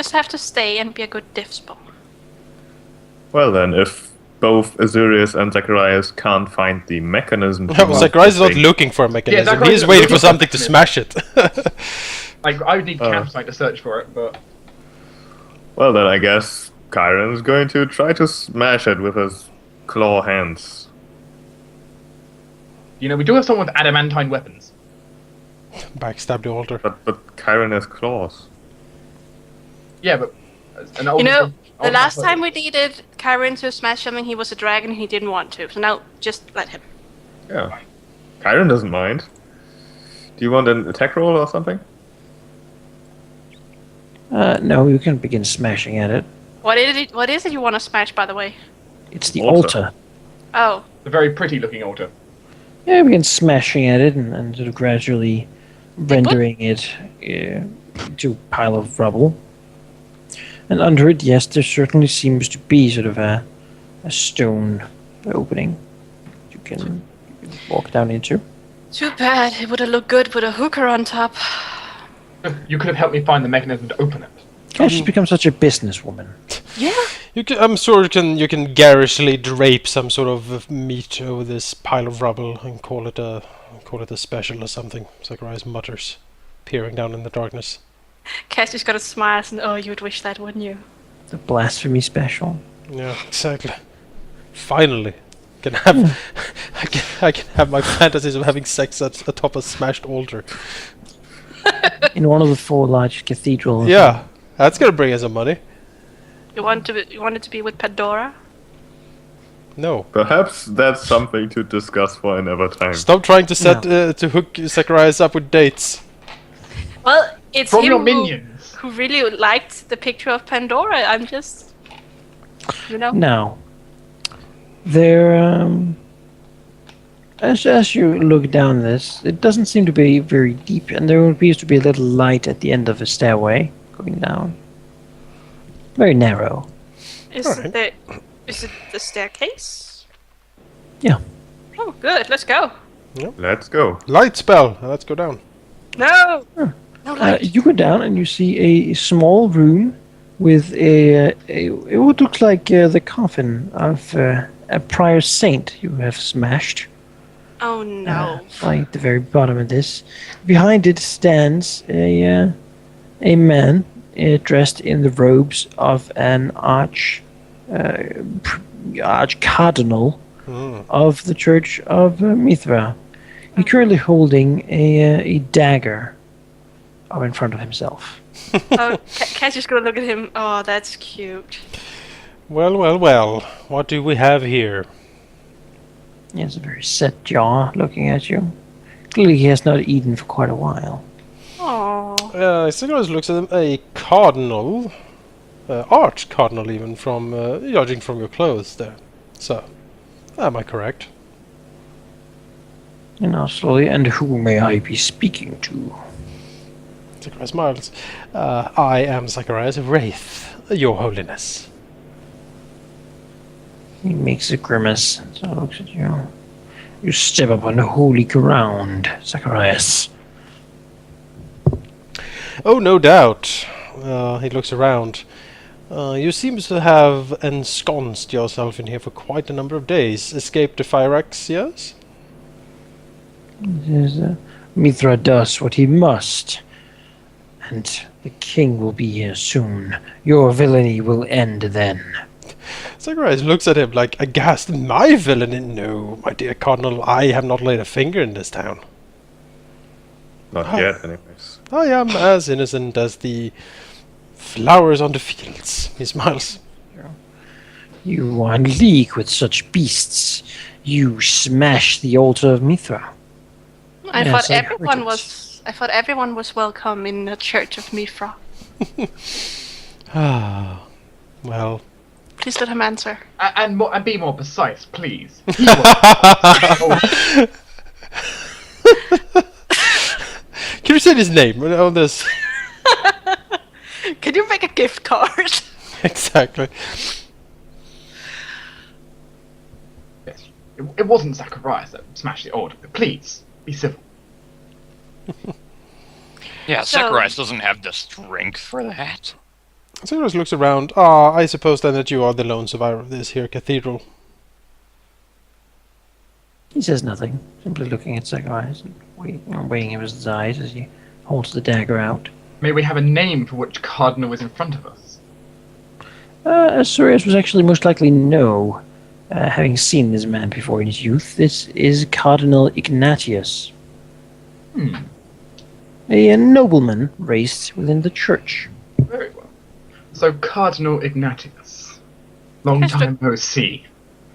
just have to stay and be a good diff spell. Well then, if both Azurius and Zacharias can't find the mechanism to move Zacharias is the not thing- looking for a mechanism. Zacharias He's is waiting for looking something for to a smash it. Like, I would need campsite to search for it, but... Well then, I guess Kyron's going to try to smash it with his claw hands. You know, we do have someone with adamantine weapons. Backstab the altar. But Kyron has claws. Yeah, but... The last time we needed Kyron to smash something, he was a dragon and he didn't want to. So now, just let him. Yeah. Kyron doesn't mind. Do you want an attack roll or something? No, you can begin smashing at it. What is it you want to smash, by the way? It's the Altar. altar. Oh. The very pretty looking altar. Yeah, begin smashing at it and sort of gradually rendering it into a pile of rubble. And under it, yes, there certainly seems to be sort of a stone opening you can walk down into. Too bad. It would have looked good with a hooker on top. You could have helped me find the mechanism to open it. She's become such a businesswoman. Yeah. I'm sure you can garishly drape some sort of meat over this pile of rubble and call it a special or something. Zacharias mutters, peering down in the darkness. Cassie's got a smile and you would wish that, wouldn't you? The blasphemy special. Yeah, exactly. Finally, can have I can have my fantasies of having sex atop a smashed altar. In one of the 4 large cathedrals. Yeah, that's gonna bring us some money. You want it to be with Pandora? No. Perhaps that's something to discuss for another time. Stop trying to to hook Zacharias up with dates. Well, it's From him your minions. who really liked the picture of Pandora. I'm just, Now, there, as you look down this, it doesn't seem to be very deep, and there appears to be a little light at the end of a stairway going down. Very narrow. Is it the staircase? Yeah. Oh, good. Let's go. Let's go. Light spell. Let's go down. No. No light. You go down and you see a small room with what looks like the coffin of a prior saint you have smashed. Oh no. Lying at the very bottom of this. Behind it stands a man dressed in the robes of an arch-cardinal of the Church of Mithra. He's currently holding a dagger in front of himself. Cassie's gonna look at him. Oh, that's cute. Well. What do we have here? He has a very set jaw looking at you. Clearly he has not eaten for quite a while. Oh. Zacharias looks at him, a cardinal, arch-cardinal even, from judging from your clothes there. So, am I correct? Slowly, and who may I be speaking to? Zacharias smiles. I am Zacharias Wraith, your holiness. He makes a grimace, so looks at you. You step upon holy ground, Zacharias. Oh, no doubt. He looks around. You seem to have ensconced yourself in here for quite a number of days. Escaped the fire axe, yes? Mithra does what he must. And the king will be here soon. Your villainy will end then. Zacharias looks at him like aghast. My villainy? No, my dear Cardinal, I have not laid a finger in this town. Not yet, anyways. I am as innocent as the flowers on the fields. He smiles. You are in league with such beasts. You smash the altar of Mithra. I Yes, thought I everyone heard was. I thought everyone was welcome in the Church of Mithra. Well. Please let him answer. And be more precise, please. He was- Can you say his name on this? Can you make a gift card? Exactly. Yes. It wasn't Zacharias that smashed the altar. Please, be civil. Yeah, So- Zacharias doesn't have the strength for that. Zagreus looks around. Ah, I suppose then that you are the lone survivor of this here cathedral. He says nothing, simply looking at Zacharias and weighing him his eyes as he holds the dagger out. May we have a name for which cardinal is in front of us? Asurius was actually most likely no, having seen this man before in his youth. This is Cardinal Ignatius, a nobleman raised within the church. Very well. So, Cardinal Ignatius. Long Yes, time no see.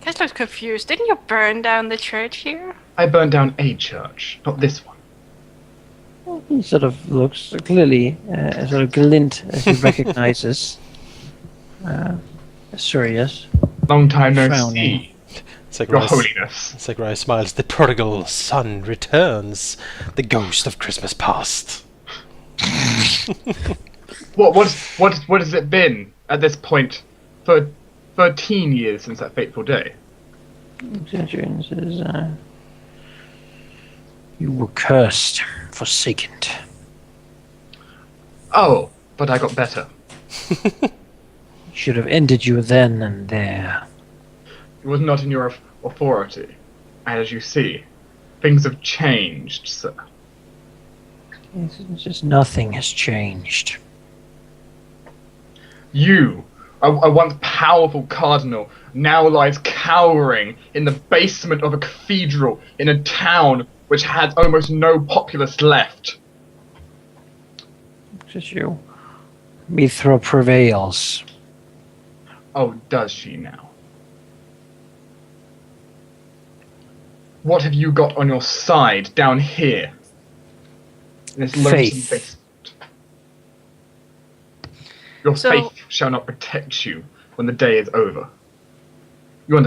Cash looks confused. Didn't you burn down the church here? I burned down a church, not this one. He sort of looks clearly a sort of glint as he recognizes Asurius. Long time no Frowning. see. Your Zagreus, Holiness. Zagreus smiles. The prodigal son returns. The ghost of Christmas past. What has it been at this point for 13 years since that fateful day? Adrian says, you were cursed, forsaken. Oh, but I got better. Should have ended you then and there. It was not in your authority. And as you see, things have changed, sir. It's just nothing has changed. You, a once powerful cardinal, now lies cowering in the basement of a cathedral in a town which has almost no populace left. Just you. Mithra prevails. Oh, does she now? What have you got on your side down here? In this lonesome Faith. basement? Your So- faith shall not protect you when the day is over. You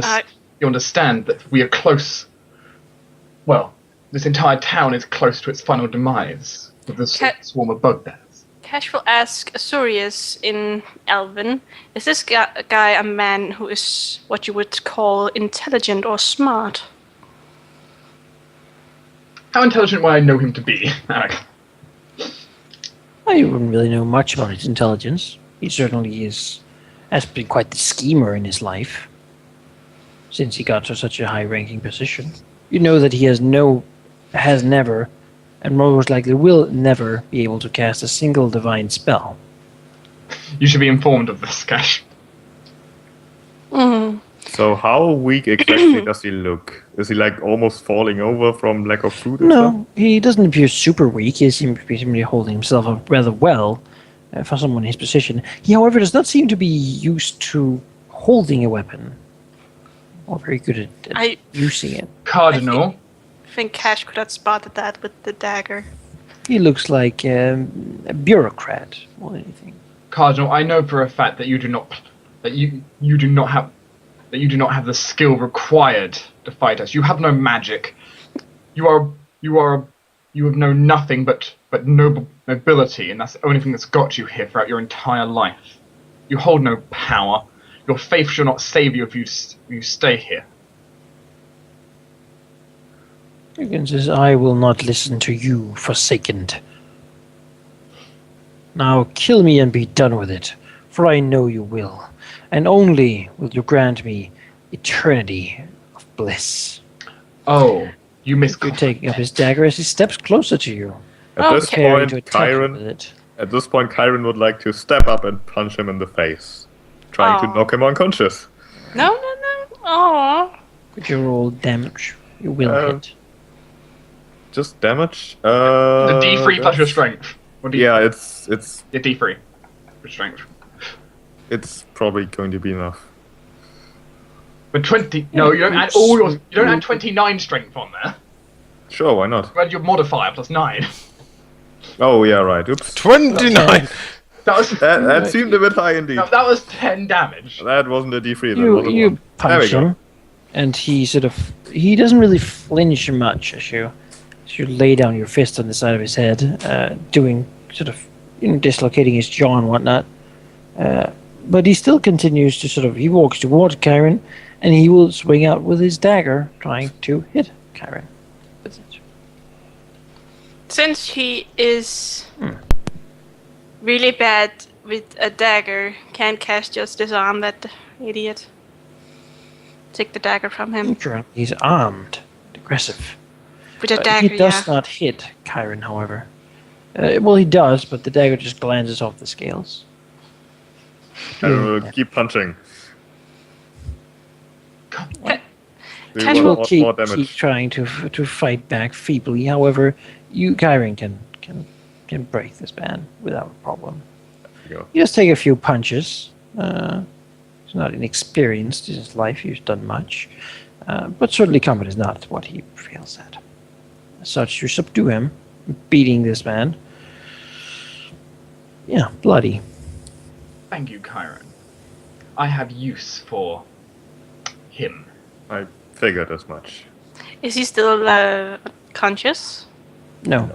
understand that we are close. Well, this entire town is close to its final demise with this swarm of bugbears. Cash will ask Asurius in Elven, is this guy a man who is what you would call intelligent or smart? How intelligent would I know him to be, Alec? Well, you wouldn't really know much about his intelligence. He certainly has been quite the schemer in his life, since he got to such a high-ranking position. You know that he has never, and most likely will never be able to cast a single divine spell. You should be informed of this, Cash. Mm. So how weak exactly does he look? Is he like almost falling over from lack of food or No, something? he doesn't appear super weak. He seems to be holding himself up rather well for someone in his position. He, however, does not seem to be used to holding a weapon, or very good at using it. Cardinal, I think Cash could have spotted that with the dagger. He looks like a bureaucrat more than anything. Cardinal, I know for a fact that you do not have the skill required to fight us. You have no magic. You have known nothing but nobility, and that's the only thing that's got you here throughout your entire life. You hold no power. Your faith shall not save you if you stay here. Higgins says, I will not listen to you, forsaken. Now kill me and be done with it, for I know you will, and only will you grant me eternity of bliss. Oh, you You're miscall. taking up his dagger as he steps closer to you, At this preparing to point, attack you with Kyron. it. At this point, Kyron would like to step up and punch him in the face, trying to Aw. knock him unconscious. No. Aww. Could you roll damage? You will hit. Just damage. The D3 plus your strength. Or D3. Yeah, it's Yeah, D3. Your strength. it's probably going to be enough. But 20. No, you don't add all your. You don't add 29 strength on there. Sure, why not? You add your modifier plus 9. Oh yeah, right. Oops. 29! That was That seemed a bit high indeed. no, that was 10 damage. That wasn't a D3. That was a You one. There we punch go. him, and he doesn't really flinch much as you lay down your fist on the side of his head, doing sort of dislocating his jaw and whatnot. But he still continues to he walks towards Kyron, and he will swing out with his dagger, trying to hit Kyron with it. Since he is really bad with a dagger. Can't cast just disarm that idiot. Take the dagger from him. Currently, he's armed, aggressive. With a He dagger, does yeah. not hit Chiron, however. Well, he does, but the dagger just glances off the scales. Chiron will keep punching. We Chiron want will Keep more damage. trying to fight back feebly. However, Chiron can break this man without a problem. There you go. He does take a few punches. He's not inexperienced in his life. He's done much, but certainly combat is not what he fails at. As such, you subdue him, beating this man. Yeah, bloody. Thank you, Chiron. I have use for him. I figured as much. Is he still conscious? No,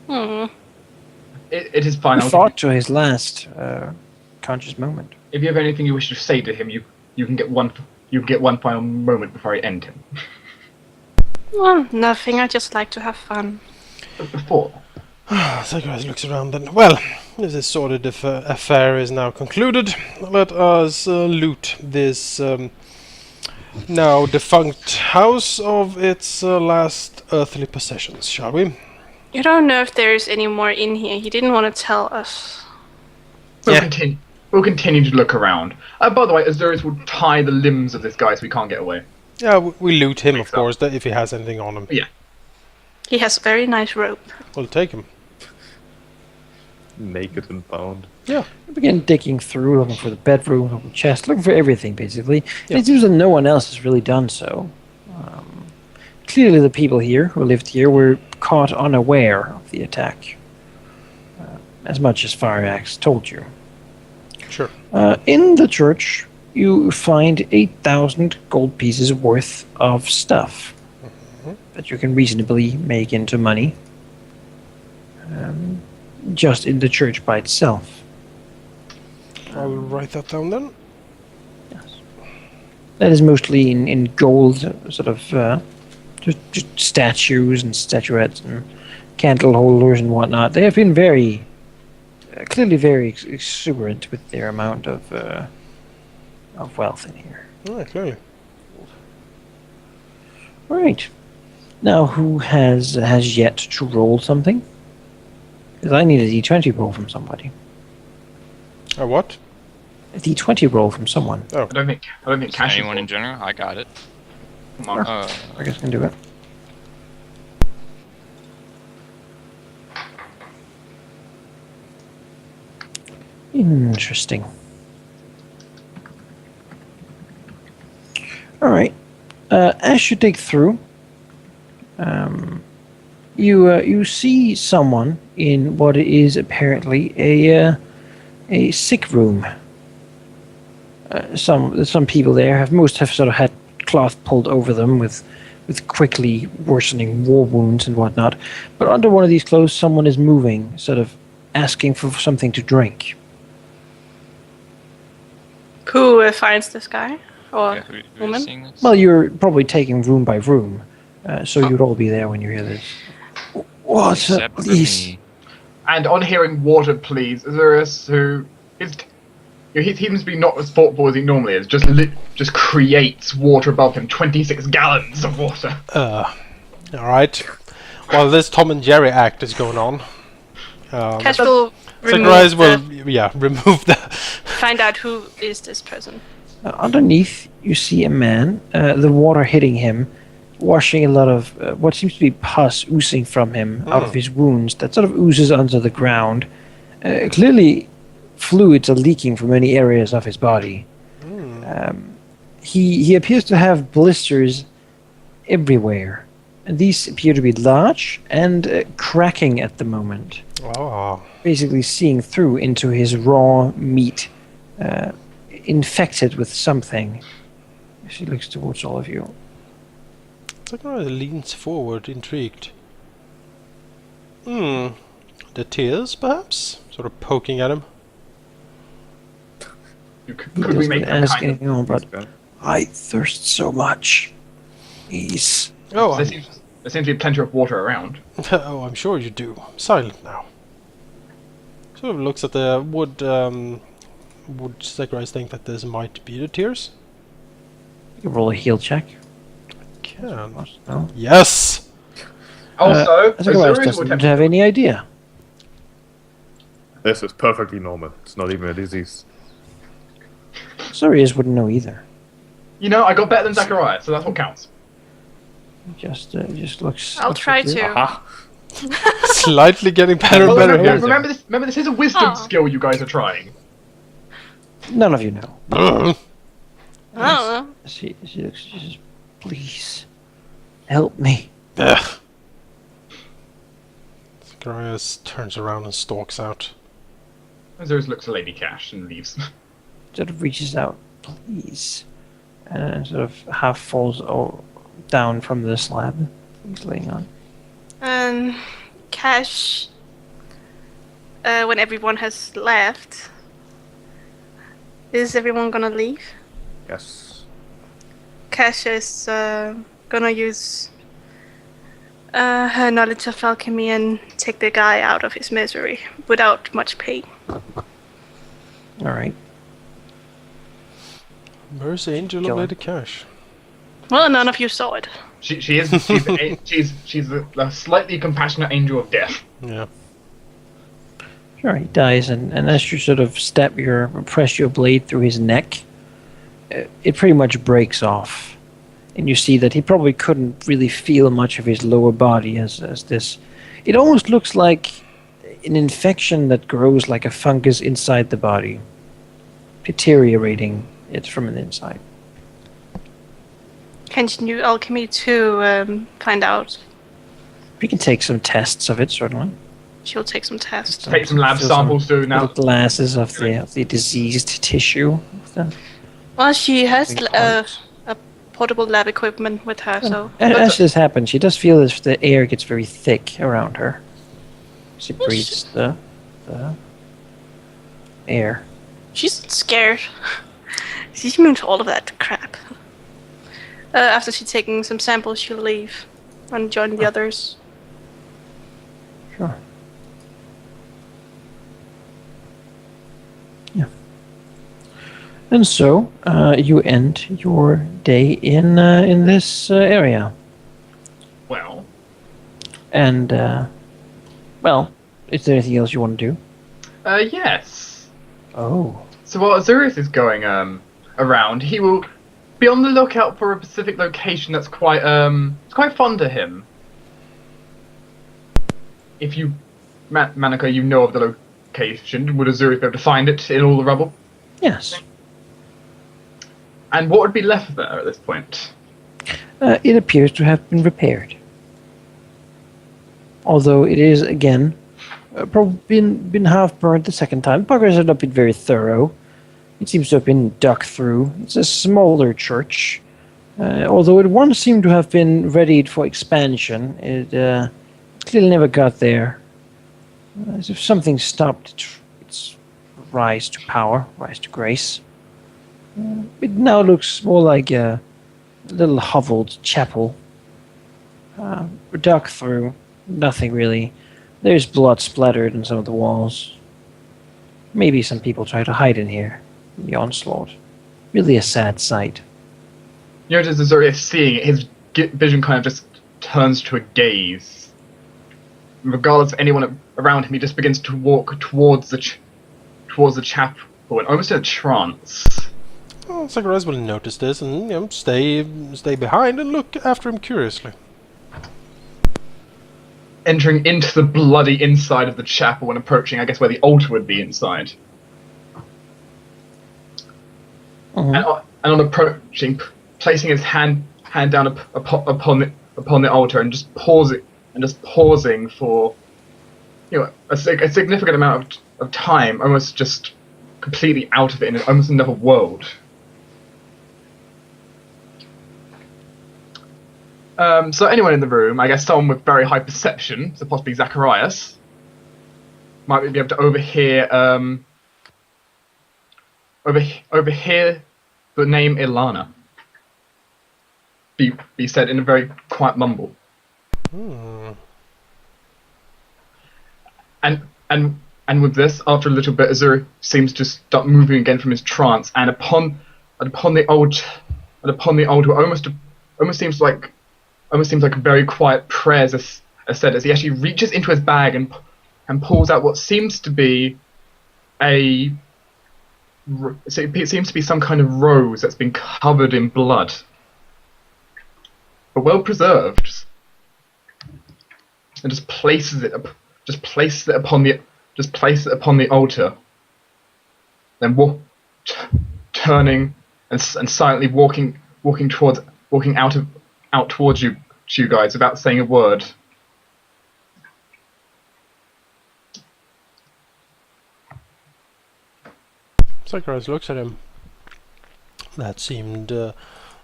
It is fine. he I'll fought to his last conscious moment. If you have anything you wish to say to him, you can get one. You can get one final moment before I end him. Well, nothing. I just like to have fun. But before, Zacharias looks around then. Well, if this sordid affair is now concluded, let us loot this now defunct house of its last earthly possessions, shall we? You don't know if there's any more in here. He didn't want to tell us. we'll continue. We'll continue to look around. By the way, Azurius will tie the limbs of this guy so he can't get away. Yeah, we loot him, of so. course, if he has anything on him. Yeah. He has a very nice rope. We'll take him. Naked and bound. Yeah. You begin digging through, looking for the bedroom, looking for the chest, looking for everything, basically. Yeah. It seems that no one else has really done so. Clearly the people here, who lived here, were caught unaware of the attack. As much as Fireaxe told you. Sure. In the church, you find 8,000 gold pieces worth of stuff that you can reasonably make into money. Just in the church by itself. I will write that down then. That is mostly in gold, sort of just statues and statuettes and candle holders and whatnot. They have been very, clearly very exuberant with their amount of wealth in here. Oh, clearly. Right. Now, who has yet to roll something? Because I need a d20 roll from somebody. A what? A d20 roll from someone. I don't think Cash is Anyone in general? I got it. Come on. I guess I can do it. Interesting. All right. As you dig through, you see someone in what is apparently a sick room. Some people there have sort of had cloth pulled over them with quickly worsening war wounds and whatnot. But under one of these clothes, someone is moving, sort of asking for something to drink. Who finds this guy? Or Yeah, who's woman? seeing this? Well, you're probably taking room by room, so you'd all be there when you hear this. Water, Except for please. me. And on hearing water, please, Azurius, who is. He seems to be not as thoughtful as he normally is, just creates water above him, 26 gallons of water. Alright. While this Tom and Jerry act is going on, Cash will Zacharias remove will, remove the... find out who is this person. Underneath, you see a man, the water hitting him, washing a lot of what seems to be pus oozing from him out of his wounds that sort of oozes under the ground. Clearly, fluids are leaking from many areas of his body. He appears to have blisters everywhere. And these appear to be large and cracking at the moment. Oh. Basically seeing through into his raw meat, infected with something. She looks towards all of you. Zacharias leans forward, intrigued. The tears, perhaps? Sort of poking at him. He Could we doesn't make them ask kind anything more, but I thirst so much. Please. Oh, There seems to be plenty of water around. oh, I'm sure you do. Silent now. Sort of looks at the wood. Would Zacharias think that this might be the tears? You can roll a heal check. Can. No. Yes! Also, Zacharias Azurius will doesn't attempt have any idea. This is perfectly normal. It's not even a disease. Sirius wouldn't know either. You know, I got better than Zachariah, so that's what counts. Just looks. I'll looks try at you. to. Aha! Slightly getting better and Well, better. remember, this is a wisdom Aw. skill you guys are trying. None of you know. Ugh. I don't know. She looks. She says, "Please, help me." Ugh. Zacharias turns around and stalks out. Azurius looks at Lady Cash and leaves. Sort of reaches out, please, and sort of half falls down from the slab he's laying on. Cash, when everyone has left, is everyone gonna leave? Yes. Cash is gonna use her knowledge of alchemy and take the guy out of his misery without much pain. All right. Where's the angel Kill of him. Lady Cash? Well, none of you saw it. She's a slightly compassionate angel of death. Yeah. Sure, he dies, and as you sort of press your blade through his neck, it pretty much breaks off. And you see that he probably couldn't really feel much of his lower body as this. It almost looks like an infection that grows like a fungus inside the body, deteriorating it from the inside. Can you use alchemy to find out? We can take some tests of it, certainly. She'll take some tests. Take some lab Fill samples too now. little glasses of the diseased tissue. Well, she has Big a parts. portable lab equipment with her, so As this happens, she does feel as the air gets very thick around her. She breathes the air. she's not scared. She's immune to all of that crap. After she's taken some samples, she'll leave and join the others. Sure. Yeah. And so you end your day in this area, Well, and well, is there anything else you want to do? yes. Oh. So while Azurius is going around, he will be on the lookout for a specific location that's quite fun to him. If you, Manika, you know of the location, would Azurius be able to find it in all the rubble? Yes. And what would be left there at this point? It appears to have been repaired. Although it is, again, probably been half burned the second time. Progress has not been very thorough. It seems to have been dug through. It's a smaller church. Although it once seemed to have been readied for expansion, it clearly never got there. As if something stopped its rise to power, rise to grace. It now looks more like a little hovelled chapel. Dug through, nothing really. There's blood splattered on some of the walls. Maybe some people try to hide in here. The onslaught. Really a sad sight. You notice Azurius seeing it, his vision kind of just turns to a gaze. Regardless of anyone around him, he just begins to walk towards the chapel, and almost in a trance. Well, Zacharias will notice this and stay behind and look after him curiously. Entering into the bloody inside of the chapel and approaching, I guess, where the altar would be inside. Mhm. And on approaching, placing his hand down upon the altar and just pausing for, a significant amount of time, almost just completely out of it in almost another world. So anyone in the room, I guess someone with very high perception, so possibly Zacharias, might be able to overhear the name Ilana be said in a very quiet mumble. And And with this, after a little bit, Azuri seems to start moving again from his trance, and upon the altar, almost seems like a very quiet prayer is said as he actually reaches into his bag and pulls out what seems to be some kind of rose that's been covered in blood, but well preserved, and just places it upon the altar, then turning and silently walking out towards you guys without saying a word. Zacharias looks at him. That seemed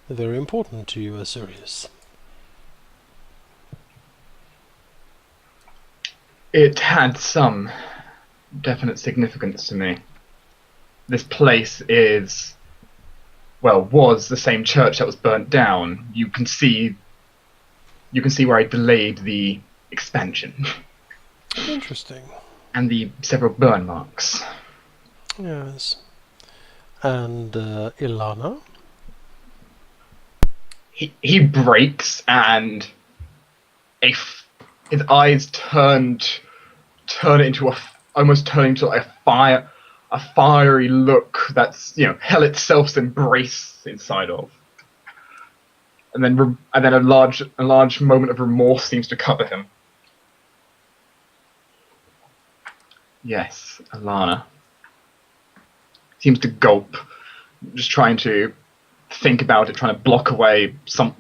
very important to you, Azurius. It had some definite significance to me. This place was the same church that was burnt down. You can see where I delayed the expansion. Interesting. And the several burn marks. Yes. And Ilana? He breaks, and his eyes turn into a fiery look that's hell itself's embrace inside of. And then a large moment of remorse seems to cover him. Yes, Alana seems to gulp, just trying to think about it, trying to block away some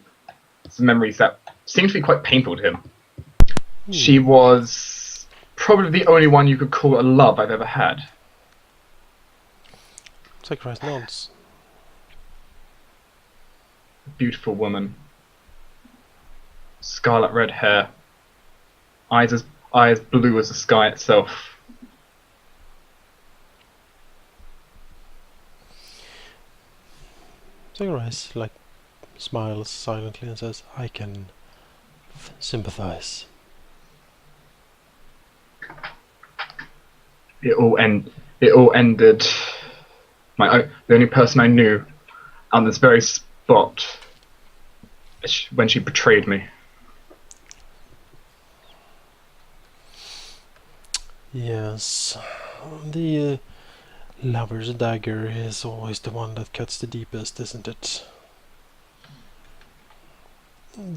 memories that seem to be quite painful to him. She was probably the only one you could call a love I've ever had. Zacharias nods. A beautiful woman. Scarlet red hair. Eyes blue as the sky itself. Zacharias smiles silently and says, "I can sympathize." It all ended. The only person I knew on this very spot when she betrayed me. Yes, the lover's dagger is always the one that cuts the deepest, isn't it?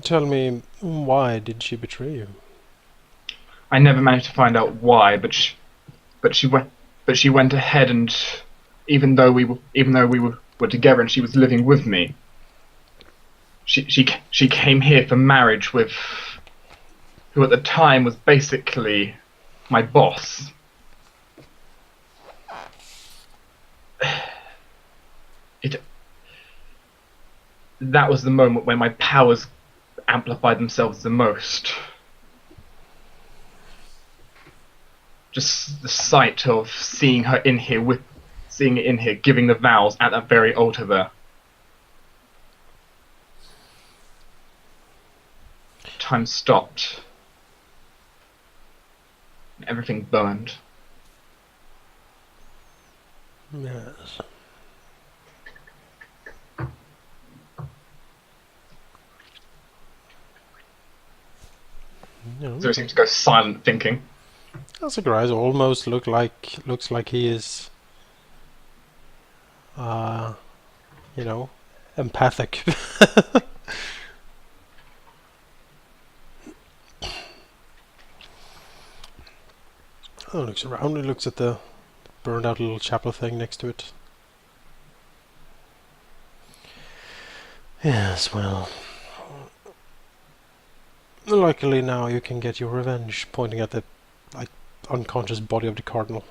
Tell me, why did she betray you? I never managed to find out why, but she went ahead, and even though we were together and she was living with me, she came here for marriage with who at the time was basically my boss. That was the moment when my powers amplified themselves the most. Just the sight of seeing it in here, giving the vows at that very altar there. Time stopped. Everything burned. Yes. So he seems to go silent, thinking. Zacharias almost looks like he is, empathic. Oh, looks around. He looks at the burned out little chapel thing next to it. Yes, well, luckily now you can get your revenge, pointing at the unconscious body of the cardinal.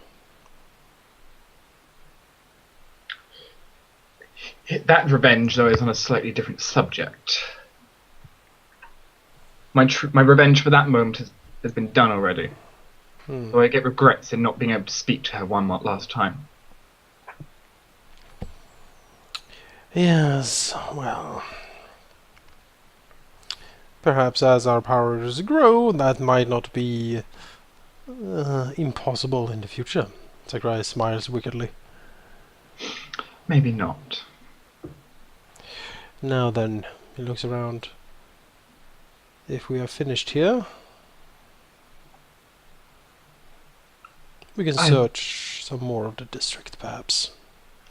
That revenge, though, is on a slightly different subject. My revenge for that moment has been done already. So I get regrets in not being able to speak to her one last time. Yes, well, perhaps as our powers grow, that might not be impossible in the future. Zacharias smiles wickedly. Maybe not. Now then, he looks around. If we are finished here, we can search some more of the district, perhaps.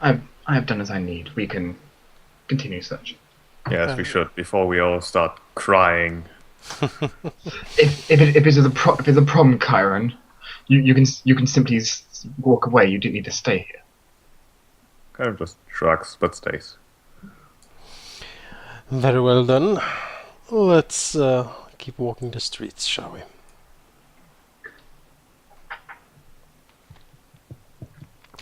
I have done as I need. We can continue searching. Yes, we should, before we all start crying. If it's a problem, Chiron, you can simply walk away. You don't need to stay here. Kind of just shrugs, but stays. Very well then. Let's keep walking the streets, shall we?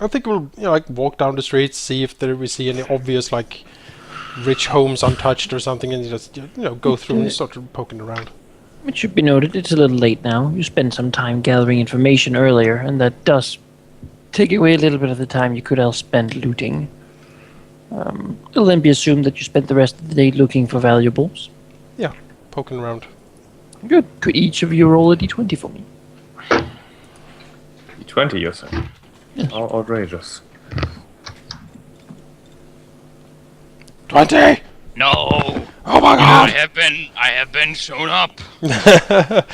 I think we'll, like walk down the streets, see if we see any obvious like rich homes untouched or something, and just go through and start poking around. It should be noted, it's a little late now. You spent some time gathering information earlier, and that does take away a little bit of the time you could else spend looting. It'll then be assumed that you spent the rest of the day looking for valuables. Yeah, poking around. Good. Could each of you roll a d20 for me? D20, you say? Yes. How outrageous. 20! No. Oh my I god! have been shown up. Oh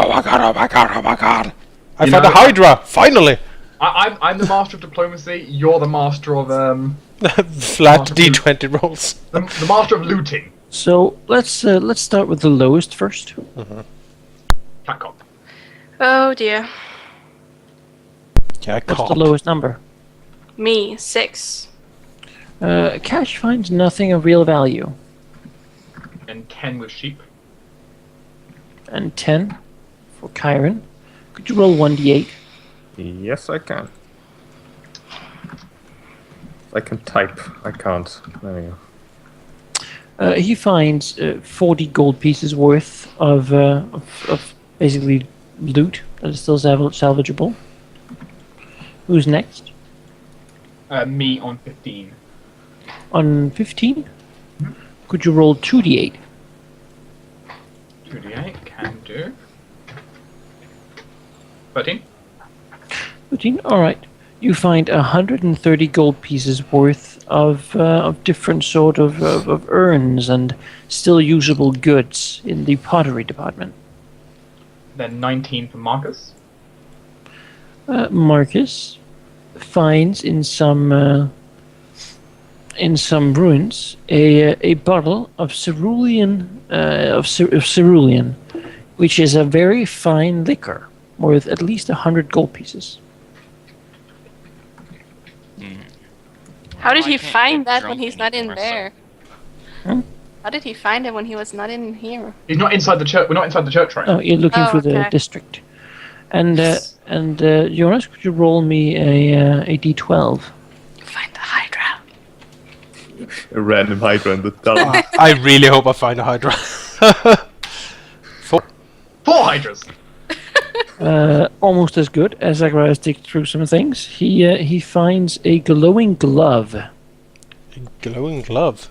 my god, oh my god, oh my god! I You found a know- Hydra! Finally! I'm the master of diplomacy. You're the master of Flat D20 rolls. the master of looting. So let's start with the lowest first. Catcop. Oh dear. Yeah, What's the lowest number? Me, 6. Cash finds nothing of real value. And 10 with sheep. And 10 for Chiron. Could you roll 1d8? Yes, I can. I can type. I can't. There you go. He finds 40 gold pieces worth of basically loot that is still salvageable. Who's next? Me on 15. On 15? Could you roll 2d8? 2d8 can do. 13. 13? Alright. You find 130 gold pieces worth of different sort of urns and still usable goods in the pottery department. Then 19 for Marcus. Marcus finds in some ruins a bottle of cerulean cerulean, which is a very fine liquor worth at least 100 gold pieces. How did I he can't find get that when drunk he's not in anymore, there? Hmm? How did he find it when he was not in here? He's not inside the church. We're not inside the church right now. Oh, you're looking Oh, for the okay. district. And Jonas, could you roll me a d12? Find the Hydra. A random Hydra in the tunnel. I really hope I find a Hydra. 4. 4 hydras. Almost as good as Zacharias digged through some things. He finds a glowing glove. A glowing glove.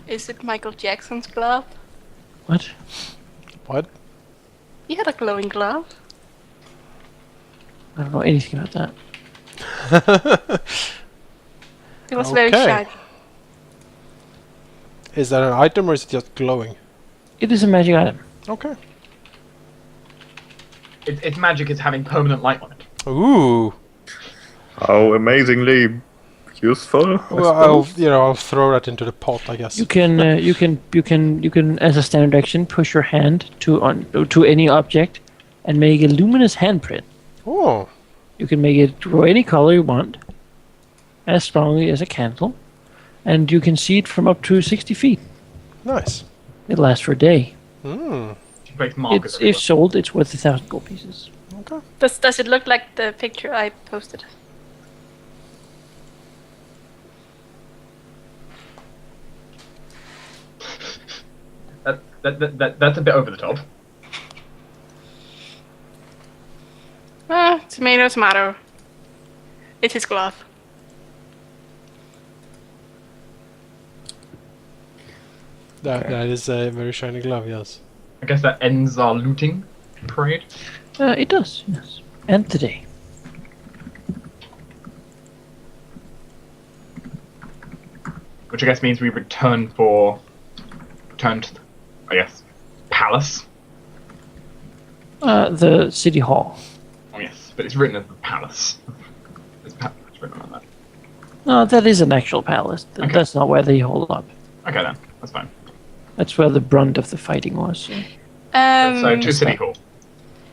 Is it Michael Jackson's glove? What? What? He had a glowing glove. I don't know anything about that. It was very Okay. shiny. Is that an item or is it just glowing? It is a magic item. Okay. Its magic is having permanent light on it. Ooh. How amazingly useful. I Well, suppose. I'll throw that into the pot, I guess. You can as a standard action push your hand to any object and make a luminous handprint. Oh. You can make it draw any color you want, as strongly as a candle, and you can see it from up to 60 feet. Nice. It lasts for a day. Hmm. Makes Marcus. If sold, it's worth 1,000 gold pieces. Okay. Does it look like the picture I posted? That's a bit over the top. Tomato, tomato. It's his glove. That is a very shiny glove, yes. I guess that ends our looting parade. It does, yes. And today. Which I guess means we return to, I guess, palace. The city hall. Oh yes, but it's written as the palace. It's written on that. No, that is an actual palace. Okay. That's not where they hold up. Okay then, that's fine. That's where the brunt of the fighting was. So. So to City Hall.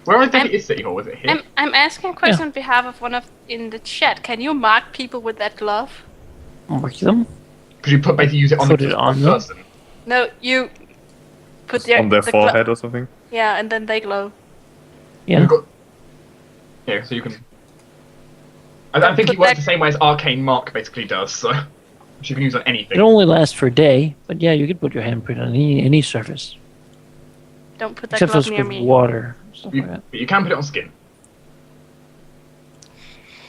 Where I think it is City Hall, is it here? I'm asking a question on behalf of one of in the chat. Can you mark people with that glove? Mark them. Could you basically use it on Put the it on them? person? No, you put On their the forehead or something? yeah, and then they glow. Yeah. You've got... Yeah, so you can... I think it put works that- the same way as Arcane Mark basically does, so... Which you can use on anything. It only lasts for a day, but yeah, you could put your handprint on any surface. Don't put that Except for glove near with me. water. Stuff like that. But you can put it on skin.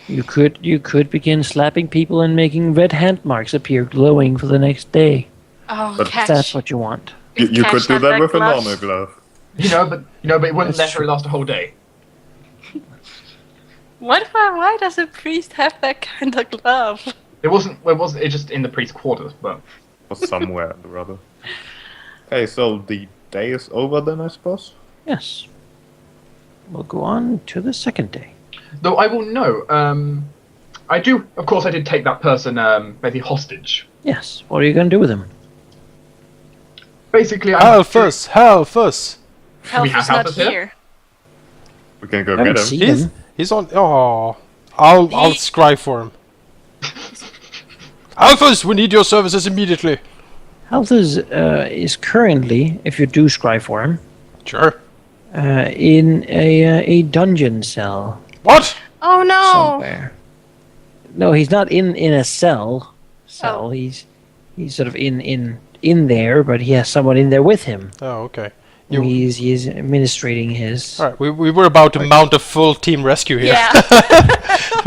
You could begin slapping people and making red hand marks appear glowing for the next day. Oh, But If Cash. that's what you want. You Cash could do have that with a glove? normal glove. But it wouldn't That's necessarily last a whole day. Why does a priest have that kind of glove? It wasn't just in the priest's quarters, but... Or somewhere or other. Okay, so the day is over then, I suppose? Yes. We'll go on to the second day. Though I will know, I did take that person, basically hostage. Yes. What are you going to do with him? Basically, Halfus! Halfus! We have Health is not Halfus here? here. We can go I haven't get him. seen He's him. he's on. Oh, I'll He- scribe for him. Halfus, we need your services immediately. Halthus is currently, if you do scry for him, Sure. in a dungeon cell What? Oh no! somewhere. No, he's not in a cell. Oh. He's sort of in there, but he has someone in there with him. Oh, okay. who He's administrating his. All right, we were about to mount a full team rescue here. Yeah.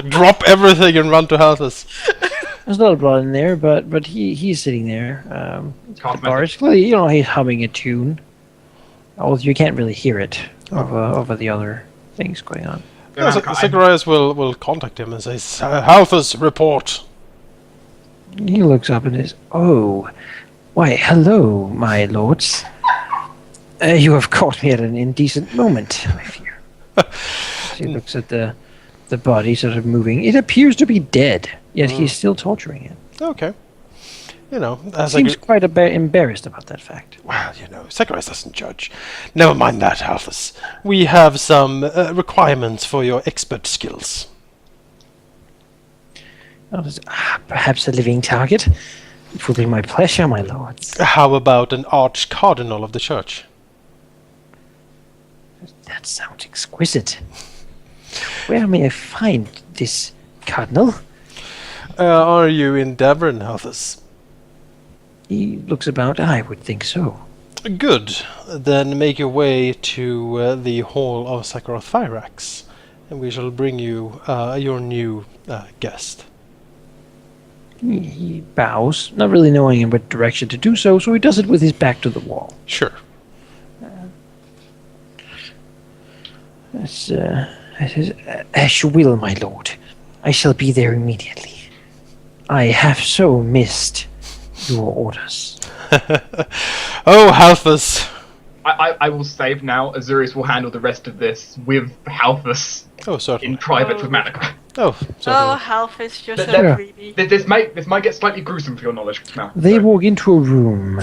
Drop everything and run to Halfus. There's a lot of blood in there, but he's sitting there. Can't Bars, clearly, he's humming a tune. Although you can't really hear it over the other things going on. Yeah, Zacharias will contact him and says, Halfus, report. He looks up and says, "Oh, why, hello, my lords. You have caught me at an indecent moment, I fear." He looks at the body sort of moving. It appears to be dead, yet he's still torturing it. Okay. As Seems quite embarrassed about that fact. Well, Zacharias doesn't judge. Never mind that, Halfus. We have some requirements for your expert skills. Perhaps a living target? It will be my pleasure, my lords. How about an arch-cardinal of the church? That sounds exquisite. Where may I find this cardinal? Are you in Devon, Halfus? He looks about. I would think so. Good. Then make your way to the Hall of Sakharov-Thyrax, and we shall bring you your new guest. He bows, not really knowing in what direction to do so, so he does it with his back to the wall. Sure. As you will, my lord. I shall be there immediately. I have so missed your orders. Oh, Halfus. I will save now. Azurius will handle the rest of this with Halfus Oh, certainly. in private with Malika. Oh, certainly. Oh, Halfus, you're Th- so th- greedy. This might get slightly gruesome for your knowledge now. They so- walk into a room